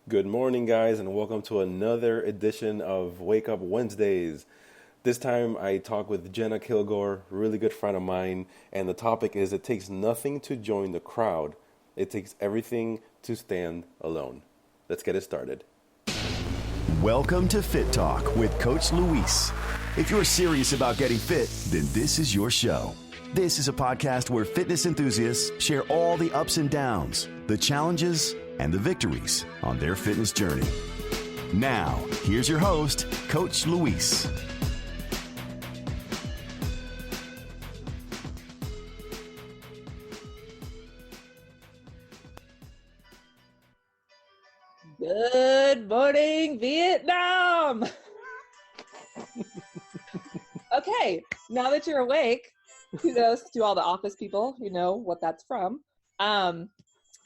Good morning, guys, and welcome to another edition of Wake Up Wednesdays. This time I talk with Jenna Kilgore, really good friend of mine, and the topic is it takes nothing to join the crowd. It takes everything to stand alone. Let's get it started. Welcome to Fit Talk with Coach Luis. If you're serious about getting fit, then this is your show. This is a podcast where fitness enthusiasts share all the ups and downs, the challenges, and the victories on their fitness journey. Now, here's your host, Coach Luis. Good morning, Vietnam. Okay, now that you're awake, kudos to all the office people who know what that's from.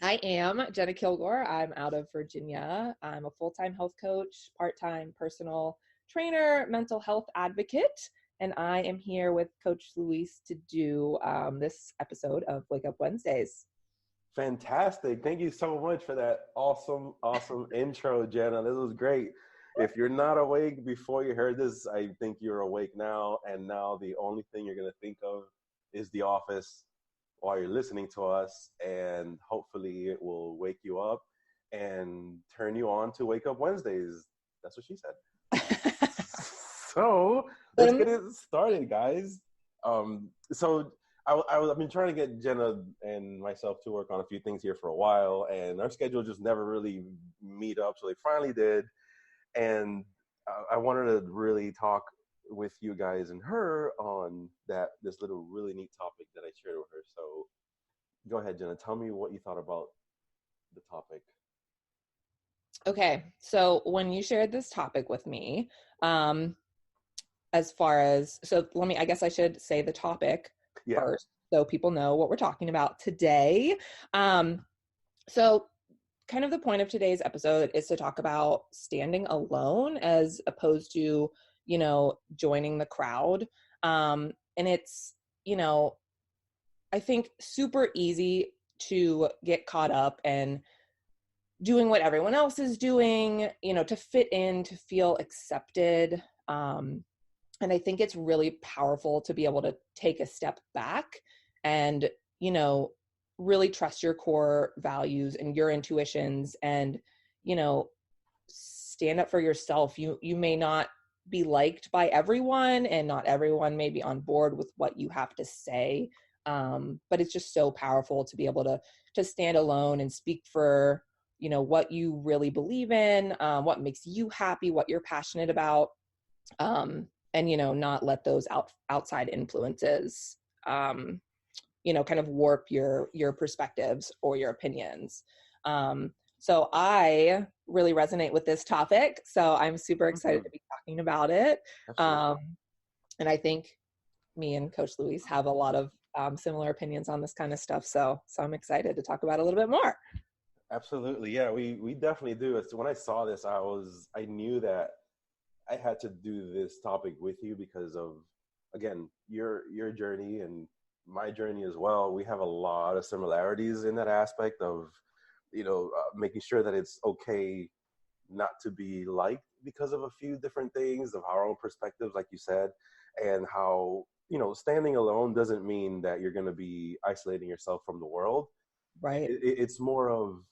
I am Jenna Kilgore. I'm out of Virginia. I'm a full-time health coach, part-time personal trainer, mental health advocate, and I am here with Coach Luis to do this episode of Wake Up Wednesdays. Fantastic. Thank you so much for that awesome intro, Jenna. This was great. If you're not awake before you heard this, I think you're awake now. And now the only thing you're going to think of is The Office while you're listening to us. And hopefully it will wake you up and turn you on to Wake Up Wednesdays. That's what she said. So let's get it started, guys. I've been trying to get Jenna and myself to work on a few things here for a while, and our schedule just never really meet up. So they finally did, and I wanted to really talk with you guys and her on this little really neat topic that I shared with her. So go ahead, Jenna. Tell me what you thought about the topic. Okay, so when you shared this topic with me, I guess I should say the topic first, so people know what we're talking about today. So kind of the point of today's episode is to talk about standing alone as opposed to, joining the crowd. And it's, I think super easy to get caught up and doing what everyone else is doing, to fit in, to feel accepted. And I think it's really powerful to be able to take a step back and, really trust your core values and your intuitions and, stand up for yourself. You may not be liked by everyone, and not everyone may be on board with what you have to say. But it's just so powerful to be able to stand alone and speak for, what you really believe in, what makes you happy, what you're passionate about. And, not let those outside influences, kind of warp your perspectives or your opinions. So I really resonate with this topic. So I'm super excited to be talking about it. And I think me and Coach Luis have a lot of similar opinions on this kind of stuff. So I'm excited to talk about it a little bit more. Absolutely. Yeah, we definitely do. So when I saw this, I knew that I had to do this topic with you because of, again, your journey and my journey as well. We have a lot of similarities in that aspect of, making sure that it's okay not to be liked because of a few different things, of our own perspectives, like you said, and how, standing alone doesn't mean that you're going to be isolating yourself from the world. Right. It's more of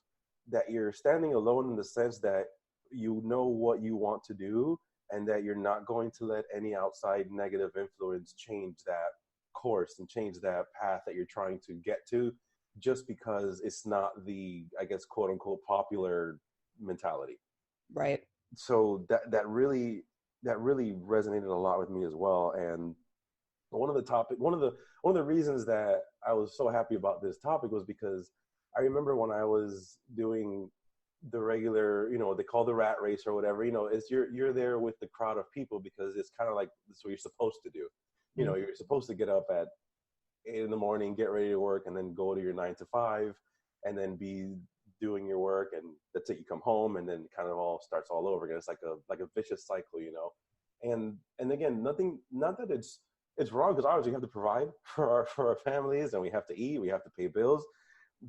that you're standing alone in the sense that you know what you want to do, and that you're not going to let any outside negative influence change that course and change that path that you're trying to get to, just because it's not the, I guess, quote unquote, popular mentality. Right. So that really resonated a lot with me as well. And one of the reasons that I was so happy about this topic was because I remember when I was doing the regular, they call the rat race or whatever, is you're there with the crowd of people because it's kind of like that's what you're supposed to do. You're supposed to get up at 8 a.m, get ready to work, and then go to your 9 to 5, and then be doing your work, and that's it. You come home, and then kind of all starts all over again. It's like a vicious cycle, And again, not that it's wrong, because obviously we have to provide for our families, and we have to eat, we have to pay bills.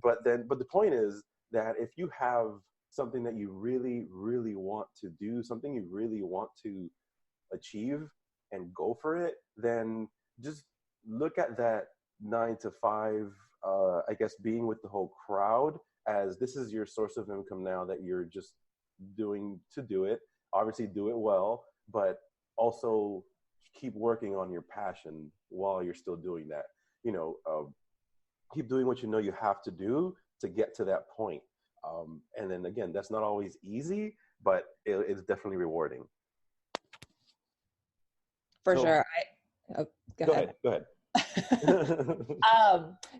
But the point is that if you have something that you really, really want to do, something you really want to achieve and go for it, then just look at that 9 to 5, I guess, being with the whole crowd as this is your source of income now that you're just doing to do it. Obviously, do it well, but also keep working on your passion while you're still doing that. You know, keep doing what you know you have to do to get to that point. And then again, that's not always easy, but it's definitely rewarding. For So, sure. Go ahead. Go ahead.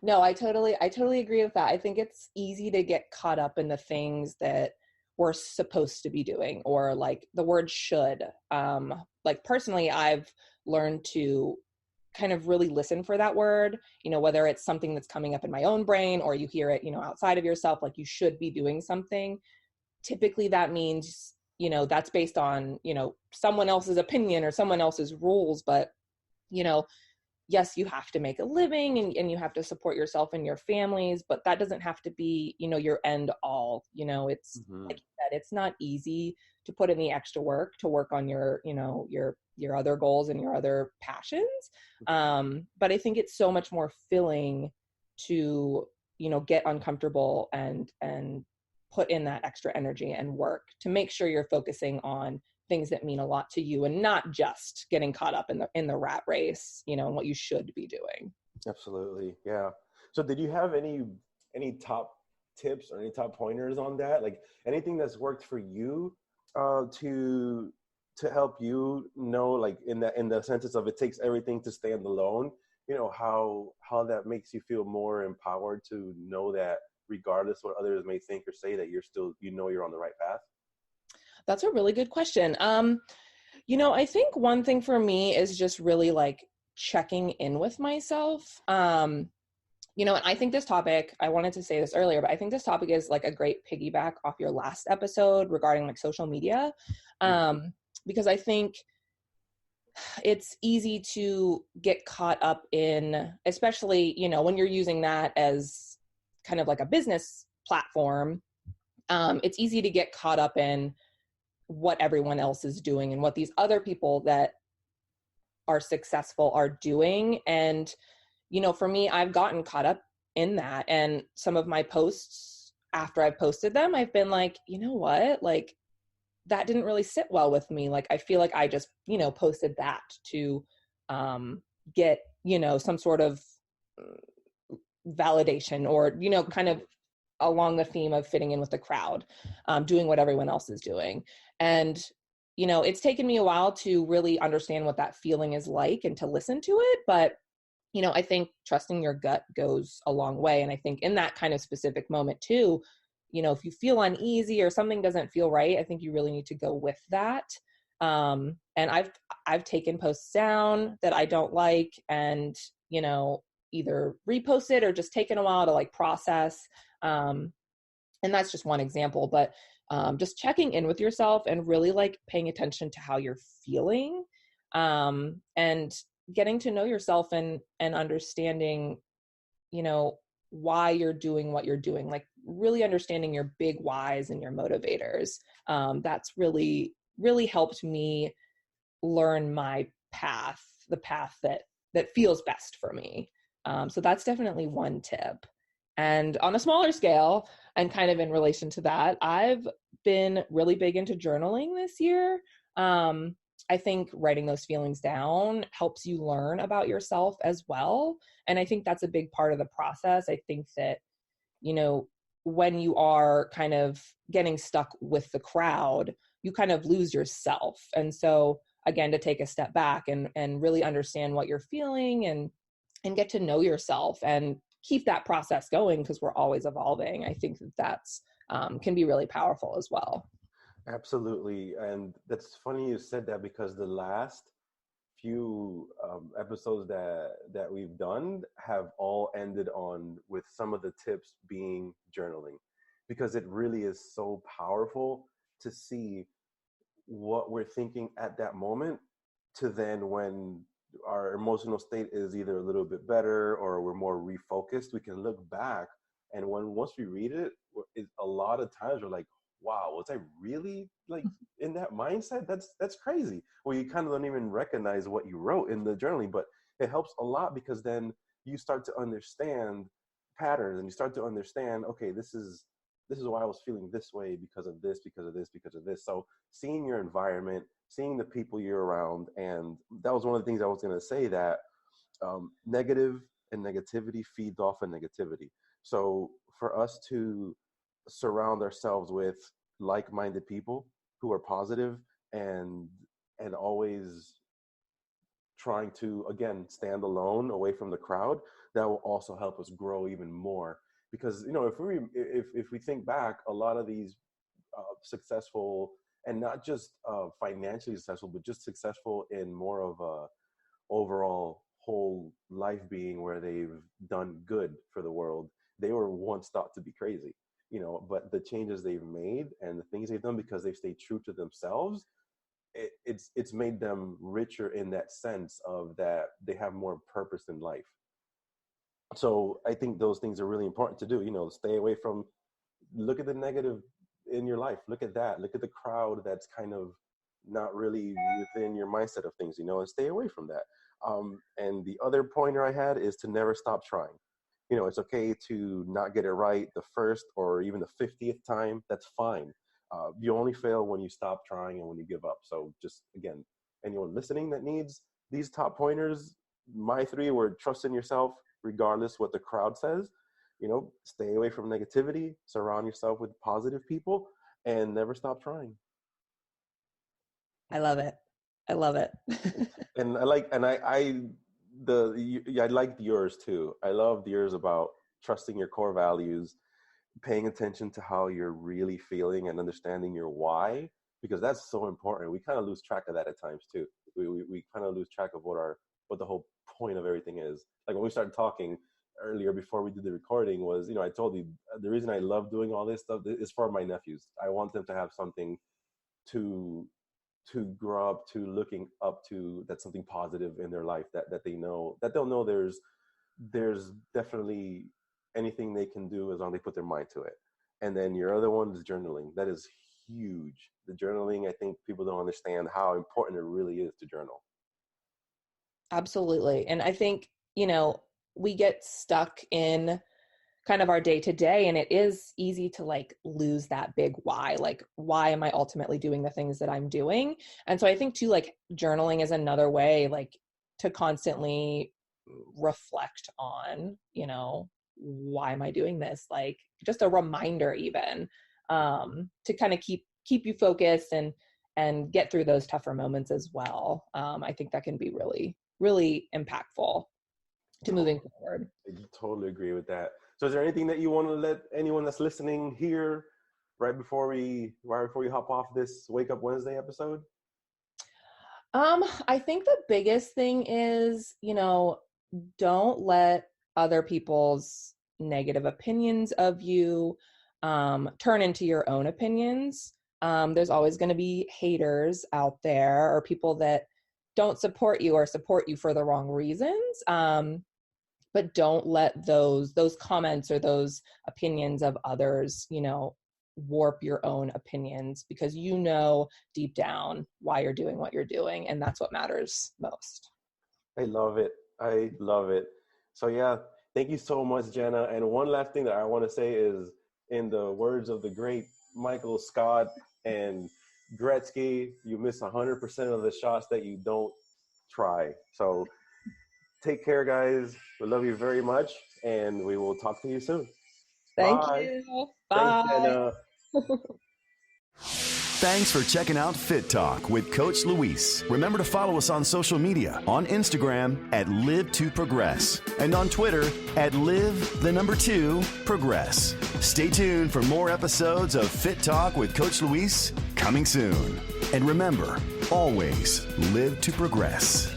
No, I totally agree with that. I think it's easy to get caught up in the things that we're supposed to be doing, or like the word should. Like personally, I've learned to kind of really listen for that word, you know, whether it's something that's coming up in my own brain or you hear it, you know, outside of yourself, like you should be doing something. Typically that means, you know, that's based on, you know, someone else's opinion or someone else's rules. But, you know, yes, you have to make a living and you have to support yourself and your families, but that doesn't have to be, you know, your end all. You know, it's like you said, it's not easy to put in the extra work to work on your, you know, your other goals and your other passions. But I think it's so much more filling to, you know, get uncomfortable and put in that extra energy and work to make sure you're focusing on things that mean a lot to you and not just getting caught up in the rat race, you know, and what you should be doing. Absolutely. Yeah. So did you have any top tips or any top pointers on that? Like anything that's worked for you to help you know, like in the sense of it takes everything to stand alone, you know, how that makes you feel more empowered to know that regardless what others may think or say that you're still, you know, you're on the right path? That's a really good question. You know, I think one thing for me is just really like checking in with myself. You know, and I think this topic, I wanted to say this earlier, but I think this topic is like a great piggyback off your last episode regarding like social media. Because I think it's easy to get caught up in, especially, you know, when you're using that as kind of like a business platform, it's easy to get caught up in what everyone else is doing and what these other people that are successful are doing. And, you know, for me, I've gotten caught up in that. And some of my posts after I've posted them, I've been like, you know what, like that didn't really sit well with me. Like, I feel like I just, you know, posted that to get, you know, some sort of validation or, you know, kind of along the theme of fitting in with the crowd, doing what everyone else is doing. And, you know, it's taken me a while to really understand what that feeling is like and to listen to it. But, you know, I think trusting your gut goes a long way. And I think in that kind of specific moment too, you know, if you feel uneasy or something doesn't feel right, I think you really need to go with that. And I've taken posts down that I don't like and, you know, either reposted or just taken a while to like process. And that's just one example, but just checking in with yourself and really like paying attention to how you're feeling, and getting to know yourself and understanding, you know, why you're doing what you're doing, like really understanding your big whys and your motivators. That's really, really helped me learn my path, the path that feels best for me. So that's definitely one tip. And on a smaller scale, and kind of in relation to that, I've been really big into journaling this year. I think writing those feelings down helps you learn about yourself as well. And I think that's a big part of the process. I think that, you know, when you are kind of getting stuck with the crowd, you kind of lose yourself. And so again, to take a step back and really understand what you're feeling and get to know yourself and keep that process going, because we're always evolving. I think that that's can be really powerful as well. Absolutely. And that's funny you said that, because the last few episodes that we've done have all ended on with some of the tips being journaling, because it really is so powerful to see what we're thinking at that moment to then when our emotional state is either a little bit better or we're more refocused, we can look back and once we read it, a lot of times we're like, wow, was I really like in that mindset? That's crazy. Well, you kind of don't even recognize what you wrote in the journaling, but it helps a lot because then you start to understand patterns and you start to understand, okay, this is why I was feeling this way because of this, because of this, because of this. So seeing your environment, seeing the people you're around, and that was one of the things I was going to say, that negative and negativity feeds off of negativity. So for us to surround ourselves with like-minded people who are positive and always trying to, again, stand alone away from the crowd, that will also help us grow even more. Because, you know, if we think back, a lot of these successful, and not just financially successful, but just successful in more of a overall whole life being, where they've done good for the world, they were once thought to be crazy, you know, but the changes they've made and the things they've done, because they've stayed true to themselves, it's made them richer in that sense of that they have more purpose in life. So I think those things are really important to do, you know, stay away from, look at the negative in your life, look at that, look at the crowd that's kind of not really within your mindset of things, you know, and stay away from that. And the other pointer I had is to never stop trying. You know, it's okay to not get it right the first or even the 50th time. That's fine. You only fail when you stop trying and when you give up. So just, again, anyone listening that needs these top pointers, my 3 were: trust in yourself, regardless what the crowd says. You know, stay away from negativity, surround yourself with positive people, and never stop trying. I love it. I love it. And I liked yours too. I loved yours about trusting your core values, paying attention to how you're really feeling and understanding your why, because that's so important. We kind of lose track of that at times too. We kind of lose track of what the whole point of everything is. Like when we started talking earlier before we did the recording was, you know, I told you the reason I love doing all this stuff is for my nephews. I want them to have something to grow up to, looking up to, that's something positive in their life, that they'll know there's definitely anything they can do as long as they put their mind to it. And then your other one is journaling. That is huge. The journaling, I think people don't understand how important it really is to journal. Absolutely. And I think, you know, we get stuck in kind of our day to day, and it is easy to like lose that big why, like, why am I ultimately doing the things that I'm doing? And so I think too, like, journaling is another way, like, to constantly reflect on, you know, why am I doing this? Like, just a reminder even, to kind of keep you focused and get through those tougher moments as well. I think that can be really, really impactful to moving forward. I totally agree with that. So is there anything that you want to let anyone that's listening hear right before we hop off this Wake Up Wednesday episode? I think the biggest thing is, you know, don't let other people's negative opinions of you turn into your own opinions. There's always going to be haters out there, or people that don't support you or support you for the wrong reasons. But don't let those comments or those opinions of others, you know, warp your own opinions, because you know deep down why you're doing what you're doing, and that's what matters most. I love it. So yeah, thank you so much, Jenna. And one last thing that I want to say is, in the words of the great Michael Scott and Gretzky, you miss 100% of the shots that you don't try. So take care, guys. We love you very much, and we will talk to you soon. Thank Bye. you. Bye. Thanks, Jenna. Thanks for checking out Fit Talk with Coach Luis. Remember to follow us on social media, on Instagram at Live2Progress, and on Twitter at Live2Progress. Stay tuned for more episodes of Fit Talk with Coach Luis coming soon. And remember, always live to progress.